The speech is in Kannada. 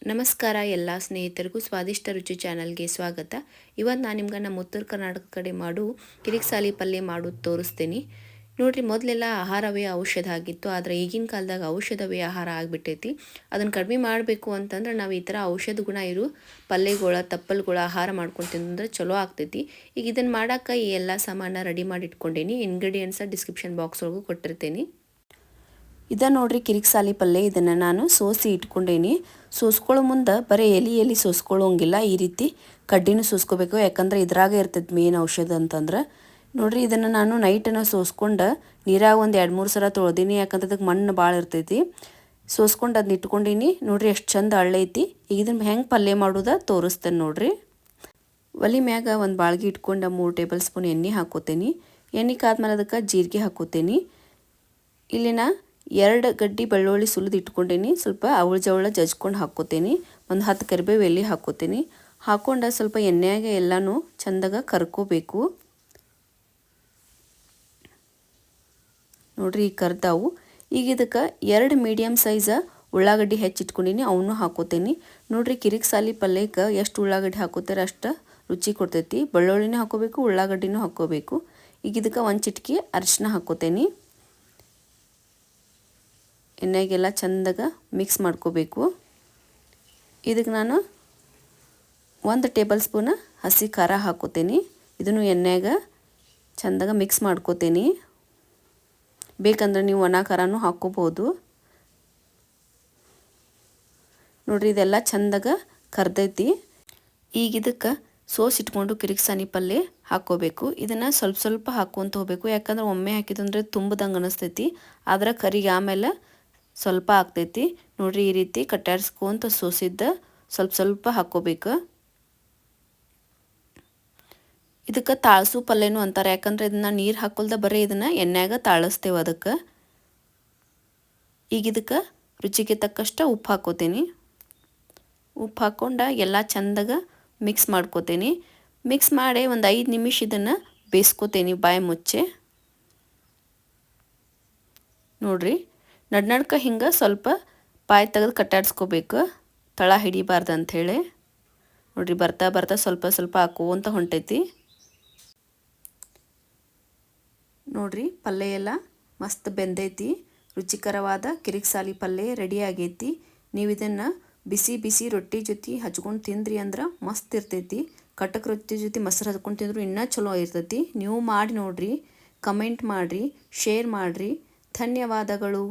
ನಮಸ್ಕಾರ ಎಲ್ಲ ಸ್ನೇಹಿತರಿಗೂ ಸ್ವಾದಿಷ್ಟ ರುಚಿ ಚಾನಲ್ಗೆ ಸ್ವಾಗತ. ಇವತ್ತು ನಾನು ನಿಮ್ಗೆ ನಮ್ಮ ಉತ್ತರ ಕರ್ನಾಟಕ ಕಡೆ ಮಾಡು ಕಿರಿಕ್ಸಾಲಿ ಪಲ್ಯ ಮಾಡೋದು ತೋರಿಸ್ತೀನಿ. ನೋಡ್ರಿ, ಮೊದಲೆಲ್ಲ ಆಹಾರವೇ ಔಷಧ ಆಗಿತ್ತು, ಆದರೆ ಈಗಿನ ಕಾಲದಾಗ ಔಷಧವೇ ಆಹಾರ ಆಗಿಬಿಟ್ಟೈತಿ. ಅದನ್ನು ಕಡಿಮೆ ಮಾಡಬೇಕು ಅಂತಂದ್ರೆ ನಾವು ಈ ಥರ ಔಷಧ ಗುಣ ಇರೋ ಪಲ್ಯಗಳ ತಪ್ಪಲ್ಗಳ ಆಹಾರ ಮಾಡ್ಕೊಂಡು ತಿಂದ್ರೆ ಚಲೋ ಆಗ್ತೈತಿ. ಈಗ ಇದನ್ನು ಮಾಡೋಕೆ ಈ ಎಲ್ಲ ಸಾಮಾನ ರೆಡಿ ಮಾಡಿ ಇಟ್ಕೊಂಡೀನಿ. ಇಂಗ್ರೀಡಿಯೆಂಟ್ಸ ಡಿಸ್ಕ್ರಿಪ್ಷನ್ ಬಾಕ್ಸ್ ಒಳಗೂ ಕೊಟ್ಟಿರ್ತೀನಿ. ನೋಡ್ರಿ ಕಿರಿಕ್ಸಾಲಿ ಪಲ್ಯ. ಇದನ್ನು ನಾನು ಸೋಸಿ ಇಟ್ಕೊಂಡೇನಿ. ಸೋಸ್ಕೊಳ್ಳೋ ಮುಂದೆ ಬರೀ ಎಲೆ ಸೋಸ್ಕೊಳ್ಳೋಂಗಿಲ್ಲ, ಈ ರೀತಿ ಕಡ್ಡಿನೂ ಸೋಸ್ಕೋಬೇಕು. ಯಾಕಂದ್ರೆ ಇದ್ರಾಗ ಇರ್ತೈತೆ ಮೇನ್ ಔಷಧ ಅಂತಂದ್ರೆ. ನೋಡ್ರಿ, ಇದನ್ನು ನಾನು ನೈಟನ್ನು ಸೋಸ್ಕೊಂಡು ನೀರಾಗ ಒಂದು 2-3 ಸಲ ತೊಳ್ದೀನಿ. ಯಾಕಂದ್ರೆ ಅದಕ್ಕೆ ಮಣ್ಣು ಭಾಳ ಇರ್ತೈತಿ. ಸೋಸ್ಕೊಂಡು ಅದನ್ನ ಇಟ್ಕೊಂಡೀನಿ. ನೋಡ್ರಿ ಎಷ್ಟು ಚಂದ ಹಳ್ಳೈತಿ. ಈಗ ಇದನ್ನು ಹೆಂಗೆ ಪಲ್ಯ ಮಾಡೋದ ತೋರಿಸ್ತೇನೆ ನೋಡ್ರಿ. ಒಲೆ ಮ್ಯಾಗ ಒಂದು ಬಾಳ್ಗೆ ಇಟ್ಕೊಂಡು 3 ಟೇಬಲ್ ಸ್ಪೂನ್ ಎಣ್ಣೆ ಹಾಕೋತೀನಿ. ಎಣ್ಣೆ ಕಾದ್ಮೇಲೆ ಅದಕ್ಕೆ ಜೀರಿಗೆ ಹಾಕೋತೀನಿ. ಇಲ್ಲಿನ 2 ಗಡ್ಡಿ ಬೆಳ್ಳುಳ್ಳಿ ಸುಲಿದು ಇಟ್ಕೊಂಡೀನಿ. ಸ್ವಲ್ಪ ಅವಳ ಜವಳ ಜಜ್ಕೊಂಡು ಹಾಕ್ಕೋತೀನಿ. ಒಂದು 10 ಕರಿಬೇವು ಎಲೆ ಹಾಕ್ಕೋತೀನಿ. ಹಾಕ್ಕೊಂಡು ಸ್ವಲ್ಪ ಎಣ್ಣೆಯಾಗೆ ಎಲ್ಲನೂ ಚಂದಾಗ ಕರ್ಕೋಬೇಕು. ನೋಡ್ರಿ, ಈಗ ಕರ್ದಾವು. ಈಗ ಇದಕ್ಕೆ 2 ಮೀಡಿಯಮ್ ಸೈಜ್ ಉಳ್ಳಾಗಡ್ಡಿ ಹೆಚ್ಚಿಟ್ಕೊಂಡೀನಿ, ಅವನು ಹಾಕೋತೀನಿ. ನೋಡ್ರಿ, ಕಿರಿಕ್ಸಾಲಿ ಪಲ್ಯಕ್ಕೆ ಎಷ್ಟು ಉಳ್ಳಾಗಡ್ಡಿ ಹಾಕೋತಾರೆ ಅಷ್ಟು ರುಚಿ ಕೊಡ್ತೈತಿ. ಬೆಳ್ಳುಳ್ಳಿನೂ ಹಾಕೋಬೇಕು, ಉಳ್ಳಾಗಡ್ಡಿನೂ ಹಾಕೋಬೇಕು. ಈಗ ಇದಕ್ಕೆ 1 ಚಿಟಿಕೆ ಅರಿಶಿನ ಹಾಕೋತೀನಿ. ಎಣ್ಣೆಗೆಲ್ಲ ಚಂದಾಗ ಮಿಕ್ಸ್ ಮಾಡ್ಕೋಬೇಕು. ಇದಕ್ಕೆ ನಾನು 1 ಟೇಬಲ್ ಸ್ಪೂನ್ ಹಸಿ ಖಾರ ಹಾಕೋತೀನಿ. ಇದನ್ನು ಎಣ್ಣೆಗ ಚಂದಾಗ ಮಿಕ್ಸ್ ಮಾಡ್ಕೋತೀನಿ. ಬೇಕಂದ್ರೆ ನೀವು ಒಣ ಖಾರನೂ ಹಾಕ್ಕೋಬೋದು. ನೋಡ್ರಿ, ಇದೆಲ್ಲ ಚಂದಾಗ ಕರ್ದೈತಿ. ಈಗ ಇದಕ್ಕೆ ಇಟ್ಕೊಂಡು ಕಿರಿಕ್ಸಾಲಿ ಪಲ್ಯ ಹಾಕ್ಕೋಬೇಕು. ಇದನ್ನು ಸ್ವಲ್ಪ ಸ್ವಲ್ಪ ಹಾಕ್ಕೊಂತ ಹೋಗ್ಬೇಕು. ಯಾಕಂದ್ರೆ ಒಮ್ಮೆ ಹಾಕಿದಂದ್ರೆ ತುಂಬದಂಗೆ ಅನಿಸ್ತೈತಿ. ಆದ್ರೆ ಕರಿಗೆ ಆಮೇಲೆ ಸ್ವಲ್ಪ ಆಗ್ತೈತಿ. ನೋಡ್ರಿ, ಈ ರೀತಿ ಕಟ್ಟಾಡ್ಸ್ಕೊಂತ ಸೋಸಿದ್ದ ಸ್ವಲ್ಪ ಸ್ವಲ್ಪ ಹಾಕ್ಕೋಬೇಕು. ಇದಕ್ಕೆ ತಾಳಸು ಪಲ್ಯನೂ ಅಂತಾರೆ. ಯಾಕಂದ್ರೆ ಇದನ್ನ ನೀರು ಹಾಕೊಲ್ದ ಬರೀ ಇದನ್ನ ಎಣ್ಣೆಯಾಗ ತಾಳಿಸ್ತೇವೆ ಅದಕ್ಕೆ. ಈಗ ಇದಕ್ಕೆ ರುಚಿಗೆ ತಕ್ಕಷ್ಟು ಉಪ್ಪು ಹಾಕೋತೀನಿ. ಉಪ್ಪು ಹಾಕ್ಕೊಂಡು ಎಲ್ಲ ಚಂದಾಗ ಮಿಕ್ಸ್ ಮಾಡ್ಕೋತೀನಿ. ಮಿಕ್ಸ್ ಮಾಡಿ ಒಂದು 5 ನಿಮಿಷ ಇದನ್ನು ಬೇಯಿಸ್ಕೋತೀನಿ ಬಾಯಿ ಮುಚ್ಚೆ. ನೋಡ್ರಿ, ನಡ್ನಡ್ಕ ಹಿಂಗೆ ಸ್ವಲ್ಪ ಬಾಯಿ ತೆಗೆದು ಕಟ್ಟಾಡ್ಸ್ಕೋಬೇಕು, ತಳ ಹಿಡಿಬಾರ್ದು ಅಂಥೇಳಿ. ನೋಡ್ರಿ, ಬರ್ತಾ ಬರ್ತಾ ಸ್ವಲ್ಪ ಸ್ವಲ್ಪ ಹಾಕೋಂತ ಹೊಂಟೈತಿ. ನೋಡ್ರಿ, ಪಲ್ಯ ಎಲ್ಲ ಮಸ್ತ್ ಬೆಂದೈತಿ. ರುಚಿಕರವಾದ ಕಿರಿಕ್ಸಾಲಿ ಪಲ್ಯ ರೆಡಿ ಆಗೈತಿ. ನೀವು ಇದನ್ನು ಬಿಸಿ ಬಿಸಿ ರೊಟ್ಟಿ ಜೊತೆ ಹಚ್ಕೊಂಡು ತಿಂದ್ರಿ ಅಂದ್ರೆ ಮಸ್ತ್ ಇರ್ತೈತಿ. ಕಟಕ್ ರೊಟ್ಟಿ ಜೊತೆ ಮೊಸರು ಹಚ್ಕೊಂಡು ತಿಂದ್ರು ಇನ್ನೂ ಚಲೋ ಇರ್ತೈತಿ. ನೀವು ಮಾಡಿ ನೋಡ್ರಿ, ಕಮೆಂಟ್ ಮಾಡಿರಿ, ಶೇರ್ ಮಾಡಿರಿ. ಧನ್ಯವಾದಗಳು.